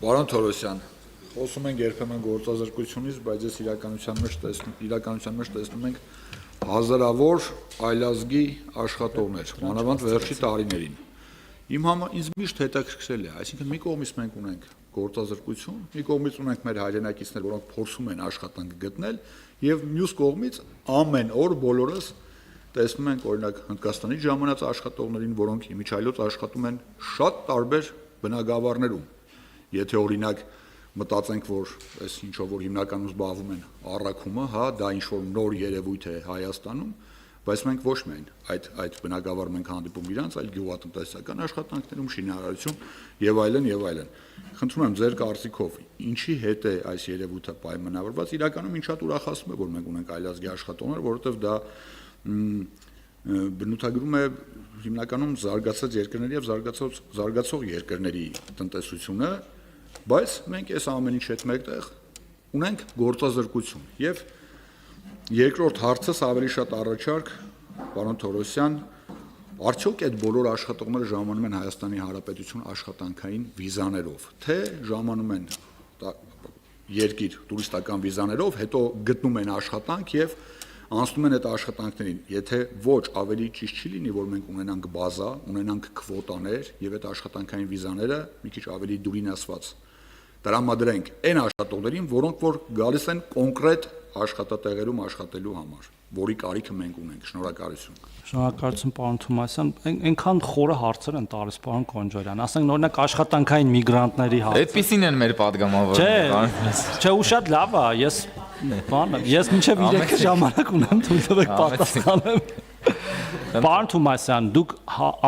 Պարոն Թորոսյան, խոսում ենք երբեմն գործազրկությունից, բայց ես իրականության մեջ տեսնում ենք հազարավոր այլազգի աշխատողներ, մանավանդ վերջի տարիներին։ Ինձ միշտ հետաքրքրել է, այսինքն մի կողմից մենք ունենք գործազրկություն, մի կողմից ունենք մեր հայրենակիցներ, որոնք փորձում են աշխատանք գտնել, եւ մյուս կողմից ամեն օր բոլորս տեսնում ենք օրինակ Հնդկաստանի ժամանած աշխատողներին, որոնք իմիջայլոց աշխատում են շատ տարբեր բնագավառներում։ Եթե օրինակ մտածենք, որ այս ինչով որ հիմնականում զբաղվում են առաքումը, հա, դա ինչ որ նոր երևույթ է Հայաստանում, բայց մենք ոչ միայն այդ բնագավառում ենք հանդիպում իրանց, այլ գյուղատնտեսական աշխատանքներում, շինարարություն եւ այլն եւ այլն։ Խնդրում եմ ձեր կարծիքով, ինչի հետ է այս երևույթը պայմանավորված։ Իրականում ինչ շատ ուրախացնում է, որ մենք ունենք այլազգի աշխատողներ, որովհետեւ դա բնութագրում է հիմնականում զարգացած երկրների եւ զարգացող երկրների տնտեսությունը, բայց մենք այս ամեն ինչի հետ մեկտեղ ունենք գործազրկություն եւ երկրորդ հարցս ավելի շատ առաջարկ, պարոն Թորոսյան, արդյոք այդ բոլոր աշխատողները ժամանում են Հայաստանի Հանրապետություն աշխատանքային վիզաներով, թե ժամանում են երկիր տուրիստական վիզաներով, հետո գտնում են աշխատանք եւ անցնում են այդ աշխատանքներին, եթե ոչ ավելի ճիշտ չի լինի, որ մենք ունենանք բազա, ունենանք քվոտաներ եւ այդ աշխատանքային վիզաները մի քիչ ավելի դյուրին ասված տրամադրենք այն աշխատողներին, որոնք որ գալիս են կոնկրետ աշխատատեղերում աշխատելու համար, որի կարիքը մենք ունենք։ Շնորհակալություն։ Շնորհակալություն, պարոն Թումասյան։ Այնքան խորը հարցեր են տալիս, պարոն Կոնջարյան։ Ասենք օրինակ աշխատանքային միգրանտների հարցը։ Այդպեսին են մեր падգամավորները։ Չէ, ու շատ լավ է, ես մինչև 3 ժամանակ ունեմ, թույլ տվեք պատասխանեմ։ Պարոն Թումասյան, դուք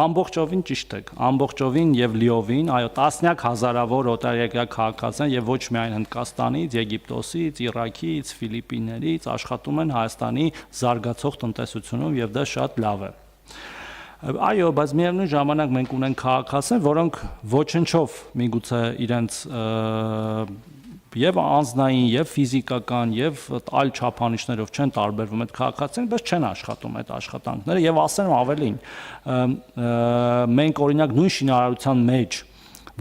ամբողջովին ճիշտ եք, ամբողջովին եւ լիովին, այո, տասնյակ հազարավոր օտարերկրյա քաղաքացիներ եւ ոչ միայն Հնդկաստանից, Եգիպտոսից, Իրաքից, Ֆիլիպիններից աշխատում են Հայաստանի զարգացող տնտեսությունում եւ դա շատ լավ է։ Այո, բայց միևնույն ժամանակ մենք ունենք քաղաքացիներ, որոնք ոչնչով միգուցե իրենց եւ անձնային, եւ ֆիզիկական, եւ այլ չափանիշներով չեն տարբերվում այդ քաղաքացիները, բայց չեն աշխատում այդ աշխատանքները եւ ասեմ ավելին, մենք օրինակ նույն շինարարության մեջ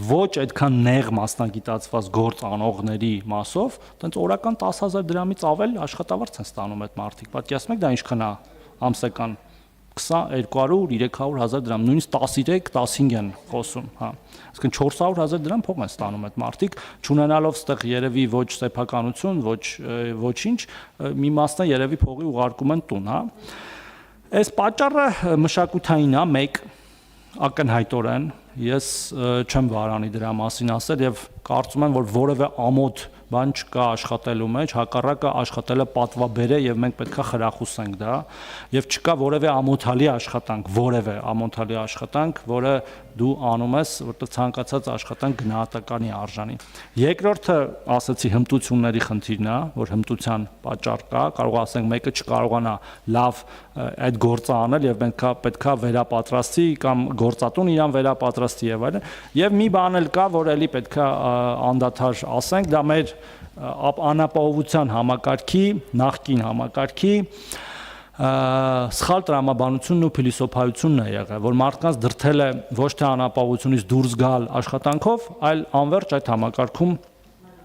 ոչ այդքան նեղ մասնագիտացված գործ անողների մասով, տենց օրական 10,000 դրամից ավել աշխատավարձ են ստանում այդ մարդիկ։ Պատկերացնեք դա ինչքան է ամսական 200-300,000 դրամ, նույնիսկ 13-15 են խոսում, հա։ Այսինքն 400,000 դրամ փող են ստանում այդ մարդիկ, չունենալով ստեղ երևի ոչ սեփականություն, ոչինչ, մի մասն երևի փողի ուղարկում են տուն, հա։ Այս պատճառը մշակութային է, մեկ ակնհայտորեն, ես չեմ վարանի դրա մասին ասել եւ կարծում եմ, որ որևէ ամոթ բան չկա աշխատելու մեջ, հակառակը աշխատելը պատվաբեր է եւ մենք պետքա խրախուսենք դա եւ չկա որևէ ամոթալի աշխատանք, որը դու անում ես, որտեղ ցանկացած աշխատանք գնահատականի արժանի։ Երկրորդը, ասացի, հմտությունների խնդիրն է, որ հմտության պատճառ կա, կարող ասենք մեկը չկարողանա լավ այդ գործը անել եւ պետքա վերապատրաստի կամ գործատուն իրան վերապատրաստի եւ այլն։ Եվ մի բան էլ կա, որ էլի պետքա անդադար ասենք, դա մեր անապահովության համակարգի, նախկին համակարգի սխալ տրամաբանությունն ու փիլիսոփայությունն է եղել, որ մարդկանց դրդել է ոչ թե անապահովությունից դուրս գալ աշխատանքով, այլ անverջ այդ համակարգում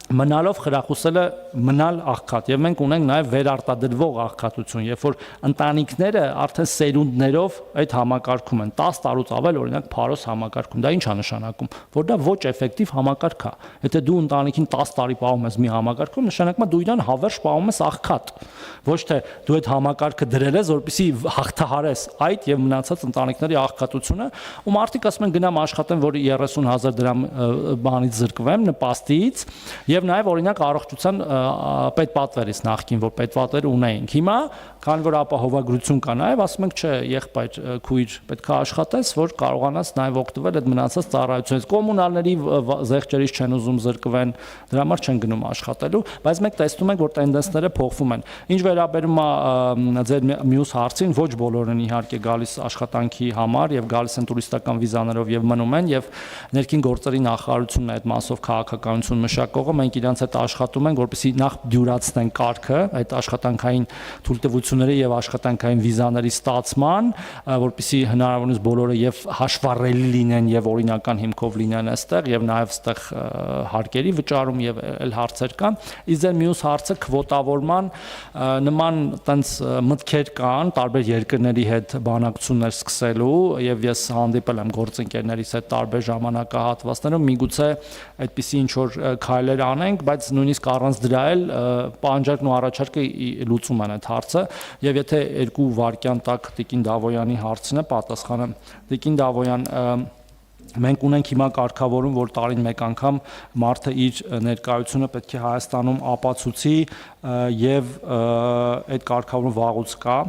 մնալով խրախուսել է մնալ աղքատ եւ մենք ունենք նաեւ վերարտադրվող աղքատություն, երբ որ ընտանիքները արդեն սերունդներով այդ համակարգում են 10 տարուց ավել օրինակ Փարոս համակարգում, դա ինչ է նշանակում, որ դա ոչ էֆեկտիվ համակարգ է։ Եթե դու ընտանիքին 10 տարի պահում ես մի համակարգում, նշանակում է դու իրան հավերժ պահում ես աղքատ, ոչ թե դու այդ համակարգը դրել ես, որպեսզի հաղթահարես այդ եւ մնացած ընտանիքների աղքատությունը, ու մարդիկ ասում են գնամ աշխատեմ, որ 30,000 դրամ բանից զրկվեմ, նպաստից եւ նաեւ օրինակ առողջության պետպատվերից նախքին որ պետպատվեր ունեինք հիմա քանի որ ապահովագրություն կա նաեւ ասում ենք չէ եղբայր քույր պետք է աշխատես որ կարողանաս նաեւ օգտվել այդ մնացած ծառայությունից կոմունալների զեղչերից չեն ուզում զրկվեն դրա համար չեն գնում աշխատելու բայց մենք տեսնում ենք որ տենդենսները փոխվում են ինչ վերաբերում է ձեր մյուս հարցին ոչ բոլորն են իհարկե գալիս աշխատանքի համար եւ գալիս են տուրիստական վիզաներով եւ մնում են եւ ներքին գործերի նախարարությունն է այդ մասով քաղաքականություն մշակողը մենք իրանց հետ աշխատում ենք, որպեսզի նախ դյուրացնեն կարգը, այդ աշխատանքային թույլտվությունների եւ աշխատանքային վիզաների ստացման, որպեսզի հնարավորինս բոլորը եւ հաշվառելի լինեն եւ օրինական հիմքով լինեն այստեղ եւ նաեւ այստեղ հարկերի վճարում եւ այլ հարցեր կան։ Իսկ ձեր մյուս հարցը քվոտավորման նման տենց մտքեր կան տարբեր երկրների հետ բանակցություններ սկսելու եւ ես հանդիպել եմ գործընկերներիս հետ տարբեր ժամանակահատվածներում միգուցե այդպիսի ինչ որ քայլեր անենք, բայց նույնիսկ առանց դրա էլ պահանջարկն ու առաջարկը լուծում են այդ հարցը եւ եթե 2 վայրկյան տակ Տիկին Դավոյանի հարցն է պատասխանը Տիկին Դավոյան մենք ունենք հիմա կարգավորում, որ տարին մեկ անգամ մարդը իր ներկայությունը պետք է Հայաստանում ապացուցի եւ այդ կարգավորումը վաղուց կա։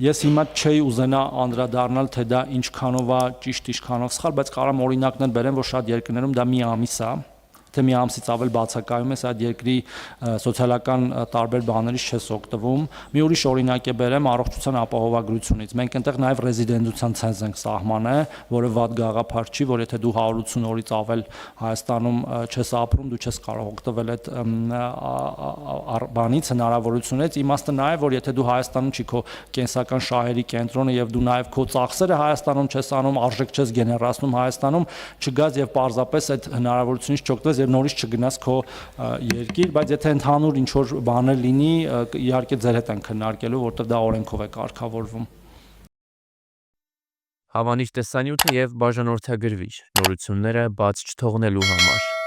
Ես հիմա չէի ուզենա անդրադառնալ, թե դա ինչքանով է ճիշտ, ինչքանով սխալ, բայց կարամ օրինակներ բերեմ, որ շատ երկրներում դա մի ամիս է, թե մի ամսից ավել բացակայում ես այդ երկրի սոցիալական տարբեր բաներից չես օգտվում։ Մի ուրիշ օրինակ է բերեմ առողջության ապահովագրությունից։ Մենք այնտեղ նաև ռեզիդենտության ցենզ ենք սահմանել, որը վատ գաղափար չի, որ եթե դու 180 օրից ավել Հայաստանում չես ապրում, դու չես կարող օգտվել այդ բանից, հնարավորությունից։ Իմաստը նա է, որ եթե դու Հայաստանում չի քո կենսական շահերի կենտրոնը եւ դու նաև քո ծախսերը Հայաստանում չես անում, արժեք չես գեներացնում Հայաստանում, չգաս եւ պարզապես այդ հնարավորությունից չօգտվես եւ նորից չգնաս քո երկիր, բայց եթե ընդհանուր ինչ որ բաներ լինի, իհարկե ձեր հետ են քննարկելու, որտեղ դա օրենքով է կարգավորվում։ Հավանիչ տեսանյութը եւ բաժանորդագրվիչ նորությունները բաց չթողնելու համար